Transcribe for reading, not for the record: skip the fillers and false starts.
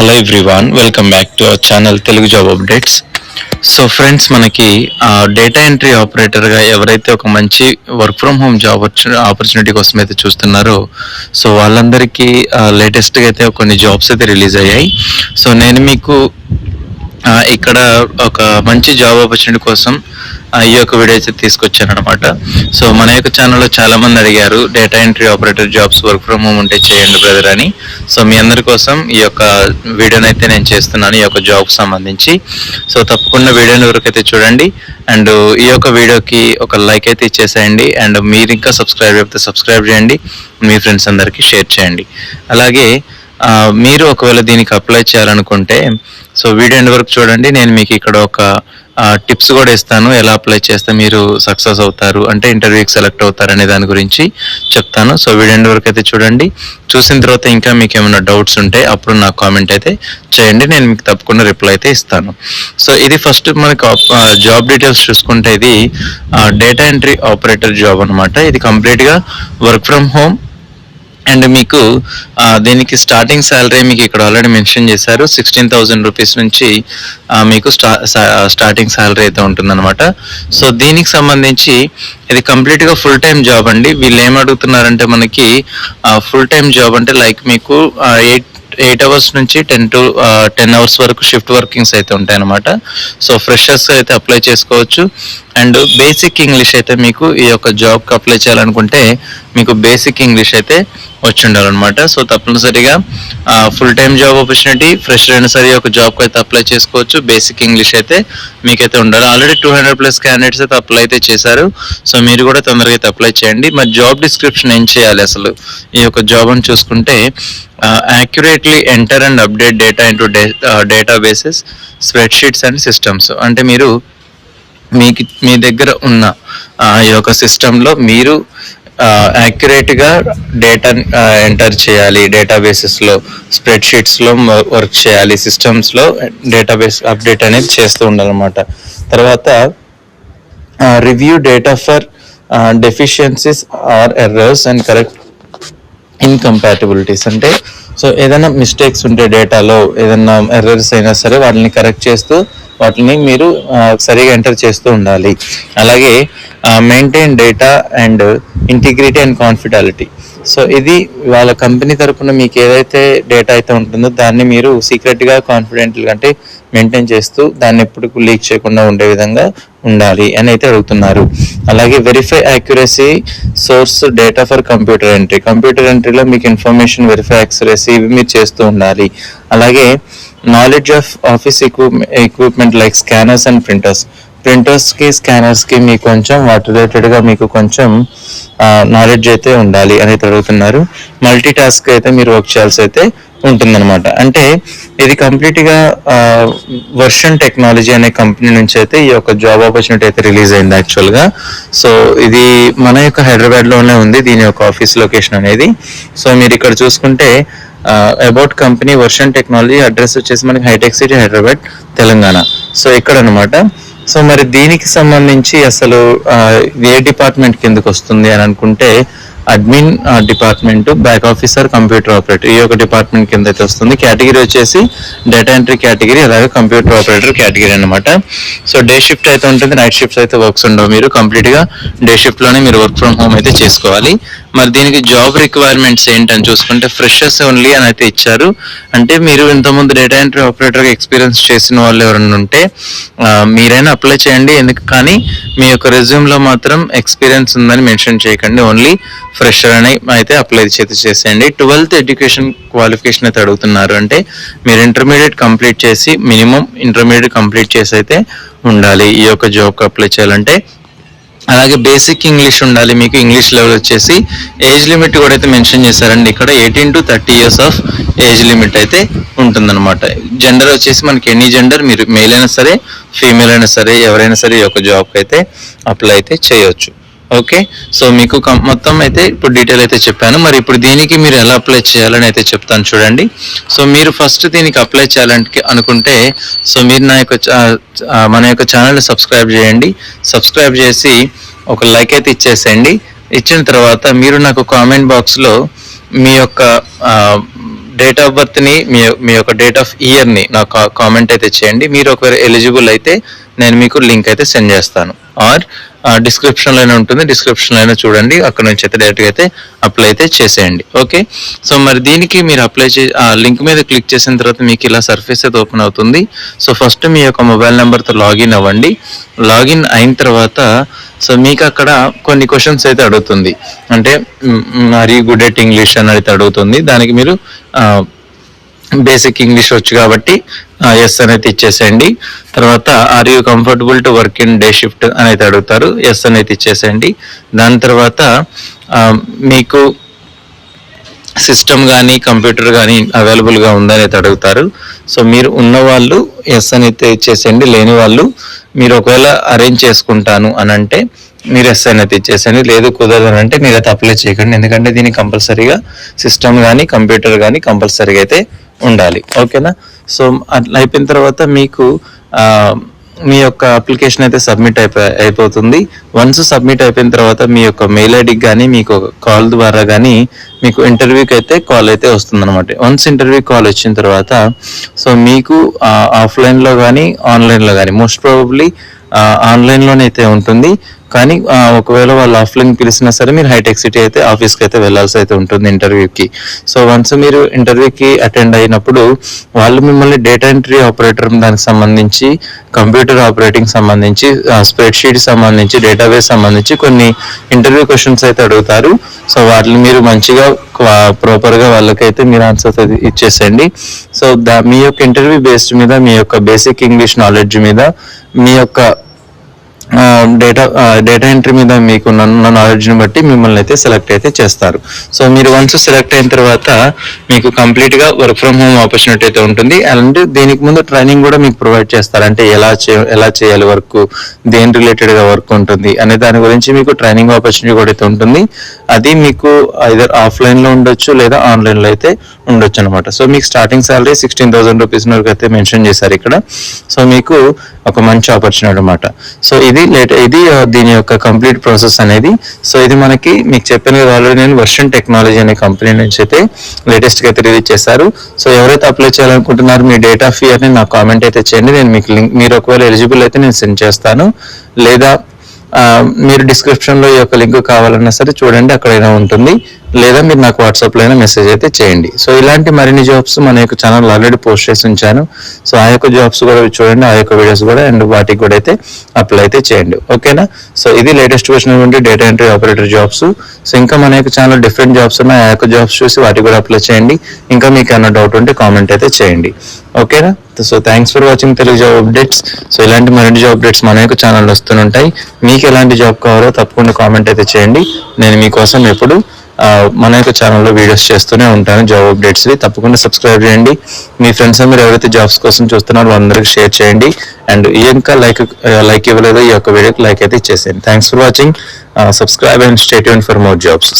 Hello everyone, welcome back to our channel Telugu job updates. So friends, మనకి data entry ఆపరేటర్గా ఎవరైతే ఒక మంచి work from home job opportunity కోసం అయితే చూస్తున్నారో, సో వాళ్ళందరికీ లేటెస్ట్గా అయితే కొన్ని జాబ్స్ అయితే రిలీజ్ అయ్యాయి. సో నేను మీకు ఇక్కడ ఒక మంచి జాబ్ ఆపర్చునిటీ కోసం ఈ యొక్క వీడియో అయితే తీసుకొచ్చాను అనమాట. సో మన యొక్క ఛానల్లో చాలా మంది అడిగారు data entry operator jobs work from home ఉంటే చేయండి బ్రదర్ అని. సో మీ అందరి కోసం ఈ యొక్క వీడియోని అయితే నేను చేస్తున్నాను, ఈ యొక్క జాబ్కి సంబంధించి. సో తప్పకుండా వీడియోని వరకైతే చూడండి అండ్ ఈ యొక్క వీడియోకి ఒక లైక్ అయితే ఇచ్చేసేయండి. అండ్ మీరు ఇంకా సబ్స్క్రైబ్ అయితే సబ్స్క్రైబ్ చేయండి, మీ ఫ్రెండ్స్ అందరికీ షేర్ చేయండి. అలాగే మీరు ఒకవేళ దీనికి అప్లై చేయాలనుకుంటే సో వీడియో ఎండ్ వరకు చూడండి. నేను మీకు ఇక్కడ ఒక టిప్స్ కూడా ఇస్తాను, ఎలా అప్లై చేస్తే మీరు సక్సెస్ అవుతారు, అంటే ఇంటర్వ్యూకి సెలెక్ట్ అవుతారు అనే దాని గురించి చెప్తాను. సో వీడియో ఎండ్ వరకు అయితే చూడండి. చూసిన తర్వాత ఇంకా మీకు ఏమైనా డౌట్స్ ఉంటే అప్పుడు నాకు కామెంట్ అయితే చేయండి, నేను మీకు తప్పకుండా రిప్లై అయితే ఇస్తాను. సో ఇది ఫస్ట్ మనకి జాబ్ డీటెయిల్స్ చూసుకుంటే ఇది డేటా ఎంట్రీ ఆపరేటర్ జాబ్ అనమాట. ఇది కంప్లీట్గా వర్క్ ఫ్రమ్ హోమ్ అండ్ మీకు దీనికి స్టార్టింగ్ శాలరీ మీకు ఇక్కడ ఆల్రెడీ మెన్షన్ చేశారు. 16,000 రూపీస్ నుంచి మీకు స్టార్టింగ్ శాలరీ అయితే ఉంటుందన్నమాట. సో దీనికి సంబంధించి ఇది కంప్లీట్గా ఫుల్ టైం జాబ్ అండి. వీళ్ళు ఏం అడుగుతున్నారంటే మనకి ఫుల్ టైం జాబ్ అంటే లైక్ మీకు 8 అవర్స్ నుంచి 10 అవర్స్ వరకు షిఫ్ట్ వర్కింగ్స్ అయితే ఉంటాయి అనమాట. సో ఫ్రెషర్స్ అయితే అప్లై చేసుకోవచ్చు. అండ్ బేసిక్ ఇంగ్లీష్ అయితే మీకు ఈ యొక్క జాబ్కి అప్లై చేయాలనుకుంటే మీకు బేసిక్ ఇంగ్లీష్ అయితే వచ్చి ఉండాలన్నమాట. సో తప్పనిసరిగా full time job opportunity, fresher అయినా సరే ఒక జాబ్కి అయితే అప్లై చేసుకోవచ్చు. బేసిక్ ఇంగ్లీష్ అయితే మీకైతే ఉండాలి. ఆల్రెడీ 200+ క్యాండిడేట్స్ అయితే అప్లై అయితే చేశారు. సో మీరు కూడా తొందరగా అయితే అప్లై చేయండి. మరి జాబ్ డిస్క్రిప్షన్ ఏం చేయాలి అసలు ఈ యొక్క జాబ్ అని చూసుకుంటే, accurately enter and update data into databases, spreadsheets and systems. అంటే మీరు మీ దగ్గర ఉన్న ఈ యొక్క సిస్టంలో మీరు యాక్యురేట్గా డేటా ఎంటర్ చేయాలి, డేటాబేసెస్లో స్ప్రెడ్షీట్స్లో వర్క్ చేయాలి, సిస్టమ్స్లో డేటాబేస్ అప్డేట్ అనేది చేస్తూ ఉండాలన్నమాట. తర్వాత review data for deficiencies or errors and correct incompatibilities. అంటే సో ఏదైనా మిస్టేక్స్ ఉంటే డేటాలో ఏదైనా ఎర్రర్స్ అయినా సరే వాటిని కరెక్ట్ చేస్తూ వాటిని మీరు సరిగా ఎంటర్ చేస్తూ ఉండాలి. అలాగే maintain data and integrity and confidentiality. So ఇది వాళ్ళ కంపెనీ తరపున మీకు ఏదైతే డేటా అయితే ఉంటుందో దాన్ని మీరు సీక్రెట్గా కాన్ఫిడెంట్గా అంటే మెయింటైన్ చేస్తూ దాన్ని ఎప్పుడు లీక్ చేయకుండా ఉండే విధంగా ఉండాలి అని అయితే అడుగుతున్నారు. అలాగే verify accuracy source data for computer entry. Computer ఎంట్రీలో మీకు ఇన్ఫర్మేషన్ వెరిఫై యాక్యురసీ ఇవి మీరు చేస్తూ ఉండాలి. అలాగే knowledge of office equipment like scanners and ప్రింటర్స్కి స్కానర్స్కి మీకు కొంచెం వాటి రిలేటెడ్గా మీకు కొంచెం నాలెడ్జ్ అయితే ఉండాలి అని అడుగుతున్నారు. మల్టీ టాస్క్ అయితే మీరు వర్క్ చేయాల్సి అయితే ఉంటుందన్నమాట. అంటే ఇది కంప్లీట్గా వర్షన్ టెక్నాలజీ అనే కంపెనీ నుంచి అయితే ఈ యొక్క జాబ్ ఆపర్చునిటీ అయితే రిలీజ్ అయింది యాక్చువల్గా. సో ఇది మన యొక్క హైదరాబాద్లోనే ఉంది దీని యొక్క ఆఫీస్ లొకేషన్ అనేది. సో మీరు ఇక్కడ చూసుకుంటే about company version technology, address వచ్చేసి మనకి హైటెక్ సిటీ హైదరాబాద్ తెలంగాణ. సో ఇక్కడ అనమాట. సో మరి దీనికి సంబంధించి అసలు ఏ డిపార్ట్మెంట్ కిందకు వస్తుంది అని అనుకుంటే admin department, back officer, computer operator ఈ యొక్క డిపార్ట్మెంట్ కింద అయితే వస్తుంది. కేటగిరీ వచ్చేసి డేటా ఎంట్రీ కేటగిరీ, అలాగే కంప్యూటర్ ఆపరేటర్ కేటగిరీ అనమాట. సో డే షిఫ్ట్ అయితే ఉంటుంది, నైట్ షిఫ్ట్స్ అయితే వర్క్స్ ఉండవు. మీరు కంప్లీట్గా డే షిఫ్ట్లోనే మీరు వర్క్ ఫ్రమ్ హోమ్ అయితే చేసుకోవాలి. మరి దీనికి జాబ్ రిక్వైర్మెంట్స్ ఏంటని చూసుకుంటే ఫ్రెషర్స్ ఓన్లీ అని అయితే ఇచ్చారు. అంటే మీరు ఇంతకుముందు డేటా ఎంట్రీ ఆపరేటర్గా ఎక్స్పీరియన్స్ చేసిన వాళ్ళు ఎవరైనా ఉంటే మీరైనా అప్లై చేయండి. ఎందుకు కానీ మీ యొక్క రెజ్యూమ్లో మాత్రం ఎక్స్పీరియన్స్ ఉందని మెన్షన్ చేయకండి, ఓన్లీ ఫ్రెషర్ అని అయితే అప్లై చేసేయండి. 12th ఎడ్యుకేషన్ క్వాలిఫికేషన్ అయితే అడుగుతున్నారు. అంటే మీరు ఇంటర్మీడియట్ కంప్లీట్ చేసి మినిమం ఇంటర్మీడియట్ కంప్లీట్ చేసి అయితే ఉండాలి ఈ యొక్క జాబ్కి అప్లై చేయాలంటే. అలాగే బేసిక్ ఇంగ్లీష్ ఉండాలి మీకు. ఇంగ్లీష్ లెవెల్ వచ్చేసి ఏజ్ లిమిట్ కూడా అయితే మెన్షన్ చేశారండి ఇక్కడ. 18 to 30 years of age limit అయితే ఉంటుందన్నమాట. జెండర్ వచ్చేసి మనకి ఎనీ జెండర్, మీరు మేల్ అయినా సరే ఫీమేల్ అయినా సరే ఎవరైనా సరే ఈ యొక్క జాబ్కి అయితే అప్లై అయితే చేయొచ్చు. ఓకే, సో మీకు మొత్తం అయితే ఇప్పుడు డీటెయిల్ అయితే చెప్పాను. మరి ఇప్పుడు దీనికి మీరు ఎలా అప్లై చేయాలని అయితే చెప్తాను చూడండి. సో మీరు ఫస్ట్ దీనికి అప్లై చేయాలంటే అనుకుంటే సో మీరు మన యొక్క ఛానల్ని సబ్స్క్రైబ్ చేయండి. సబ్స్క్రైబ్ చేసి ఒక లైక్ అయితే ఇచ్చేసేయండి. ఇచ్చిన తర్వాత మీరు నాకు కామెంట్ బాక్స్లో మీ యొక్క డేట్ ఆఫ్ బర్త్ని మీ యొక్క డేట్ ఆఫ్ ఇయర్ని నాకు కామెంట్ అయితే చేయండి. మీరు ఒకవేళ ఎలిజిబుల్ అయితే నేను మీకు లింక్ అయితే సెండ్ చేస్తాను. ఆర్ డిస్క్రిప్షన్లోనే ఉంటుంది, డిస్క్రిప్షన్లోనే చూడండి, అక్కడ నుంచి అయితే డైరెక్ట్గా అయితే అప్లై అయితే చేసేయండి. ఓకే, సో మరి దీనికి మీరు అప్లై ఆ లింక్ మీద క్లిక్ చేసిన తర్వాత మీకు ఇలా సర్ఫేస్ అయితే ఓపెన్ అవుతుంది. సో ఫస్ట్ మీ యొక్క మొబైల్ నెంబర్తో లాగిన్ అవ్వండి. లాగిన్ అయిన తర్వాత సో మీకు అక్కడ కొన్ని క్వశ్చన్స్ అయితే అడుగుతుంది. అంటే are you good at English అని అయితే అడుగుతుంది. దానికి మీరు బేసిక్ ఇంగ్లీష్ వచ్చు కాబట్టి ఎస్ అనేది ఇచ్చేసేయండి. తర్వాత are you comfortable to work in day shift అనేది అడుగుతారు, ఎస్ అనేది ఇచ్చేసేయండి. దాని తర్వాత మీకు సిస్టమ్ కానీ కంప్యూటర్ కానీ అవైలబుల్గా ఉందని అయితే అడుగుతారు. సో మీరు ఉన్న వాళ్ళు ఎస్ అని అయితే ఇచ్చేసేయండి. లేని వాళ్ళు మీరు ఒకవేళ అరేంజ్ చేసుకుంటాను అని అంటే మీరు ఎస్ అనేది ఇచ్చేసేయండి. లేదు కుదరదు అంటే మీరు అయితే అప్లై చేయకండి, ఎందుకంటే దీనికి కంపల్సరీగా సిస్టమ్ కానీ కంప్యూటర్ కానీ కంపల్సరీగా అయితే ఉండాలి. ఓకేనా, సో అట్లా అయిపోయిన తర్వాత మీకు మీ యొక్క అప్లికేషన్ అయితే సబ్మిట్ అయిపోతుంది. వన్స్ సబ్మిట్ అయిపోయిన తర్వాత మీ యొక్క మెయిల్ ఐడికి కానీ మీకు కాల్ ద్వారా కానీ మీకు ఇంటర్వ్యూకి అయితే కాల్ అయితే వస్తుంది అనమాట. వన్స్ ఇంటర్వ్యూ కాల్ వచ్చిన తర్వాత సో మీకు ఆఫ్లైన్లో కానీ ఆన్లైన్లో కానీ మోస్ట్ ప్రాబబ్లీ ఆన్లైన్లోనైతే ఉంటుంది. కానీ ఒకవేళ వాళ్ళు ఆఫ్లైన్ పిలిచినా సరే మీరు హైటెక్ సిటీ అయితే ఆఫీస్కి అయితే వెళ్ళాల్సి అయితే ఉంటుంది ఇంటర్వ్యూకి. సో వన్స్ మీరు ఇంటర్వ్యూకి అటెండ్ అయినప్పుడు వాళ్ళు మిమ్మల్ని డేటా ఎంట్రీ ఆపరేటర్ దానికి సంబంధించి, కంప్యూటర్ ఆపరేటింగ్ సంబంధించి, స్ప్రెడ్షీట్ సంబంధించి, డేటాబేస్ సంబంధించి కొన్ని ఇంటర్వ్యూ క్వశ్చన్స్ అయితే అడుగుతారు. సో వాటిని మీరు మంచిగా ప్రాపర్గా వాళ్ళకైతే మీరు ఆన్సర్స్ అయితే ఇచ్చేసేయండి. సో మీ యొక్క ఇంటర్వ్యూ బేస్డ్ మీద మీ యొక్క బేసిక్ ఇంగ్లీష్ నాలెడ్జ్ మీద, మీ యొక్క డేటా ఎంట్రీ మీద మీకున్న నాలెడ్జ్ని బట్టి మిమ్మల్ని అయితే సెలెక్ట్ అయితే చేస్తారు. సో మీరు వన్స్ సెలెక్ట్ అయిన తర్వాత మీకు కంప్లీట్గా వర్క్ ఫ్రమ్ హోమ్ ఆపర్చునిటీ అయితే ఉంటుంది. అండ్ దీనికి ముందు ట్రైనింగ్ కూడా మీకు ప్రొవైడ్ చేస్తారు. అంటే ఎలా చేయాలి వర్క్, దేని రిలేటెడ్గా వర్క్ ఉంటుంది అనే దాని గురించి మీకు ట్రైనింగ్ ఆపర్చునిటీ కూడా అయితే ఉంటుంది. అది మీకు ఐదర్ ఆఫ్లైన్లో ఉండొచ్చు లేదా ఆన్లైన్లో అయితే ఉండొచ్చు అనమాట. సో మీకు స్టార్టింగ్ శాలరీ 16,000 రూపీస్ వరకు అయితే మెన్షన్ చేశారు ఇక్కడ. సో మీకు ఒక మంచి ఆపర్చునిటీ అనమాట. సో ఇది దీని యొక్క కంప్లీట్ ప్రాసెస్ అనేది. సో ఇది మీకు చెప్పాను కదా ఆల్రెడీ, నేను వర్షన్ టెక్నాలజీ అనే కంపెనీ నుంచి అయితే లేటెస్ట్గా అయితే రిలీజ్ చేశారు. సో ఎవరైతే అప్లై చేయాలనుకుంటున్నారో మీ డేట్ ఆఫ్ ఇయర్ని నాకు కామెంట్ అయితే చేయండి. నేను మీకు లింక్, మీరు ఒకవేళ ఎలిజిబుల్ అయితే నేను సెండ్ చేస్తాను. లేదా మీరు డిస్క్రిప్షన్లో ఈ యొక్క లింక్ కావాలన్నా సరే చూడండి, అక్కడైనా ఉంటుంది. లేదా మీరు నాకు వాట్సాప్లో అయినా మెసేజ్ అయితే చేయండి. సో ఇలాంటి మరిన్ని జాబ్స్ మన యొక్క ఛానల్ ఆల్రెడీ పోస్ట్ చేసి ఉంచాను. సో ఆ యొక్క జాబ్స్ కూడా చూడండి, ఆ యొక్క వీడియోస్ కూడా, అండ్ వాటికి కూడా అయితే అప్లై అయితే చేయండి. ఓకేనా, సో ఇది లేటెస్ట్ వచ్చినటువంటి data entry operator jobs. So ఇంకా మన యొక్క ఛానల్ డిఫరెంట్ జాబ్స్ ఉన్నాయి, ఆ యొక్క జాబ్స్ చూసి వాటికి కూడా అప్లై చేయండి. ఇంకా మీకు ఏమైనా డౌట్ ఉంటే కామెంట్ అయితే చేయండి. ఓకేనా, so thanks for watching Telugu job updates. So ఇలాంటి మరిన్ని జాబ్ అప్డేట్స్ మన యొక్క ఛానల్లో వస్తుంటాయి. మీకు ఎలాంటి జాబ్ కావాలో తప్పకుండా కామెంట్ అయితే చేయండి. నేను మీకోసం ఎప్పుడు మన యొక్క ఛానల్లో వీడియోస్ చేస్తూనే ఉంటాను జాబ్ అప్డేట్స్వి. తప్పకుండా సబ్స్క్రైబ్ చేయండి. మీ ఫ్రెండ్స్ మీరు ఎవరైతే జాబ్స్ కోసం చూస్తున్నారో అందరికి షేర్ చేయండి. అండ్ ఇంకా లైక్ ఇవ్వలేదో ఈ యొక్క వీడియోకి లైక్ అయితే ఇచ్చేసేయండి. Thanks for watching. Subscribe and stay tuned for more jobs.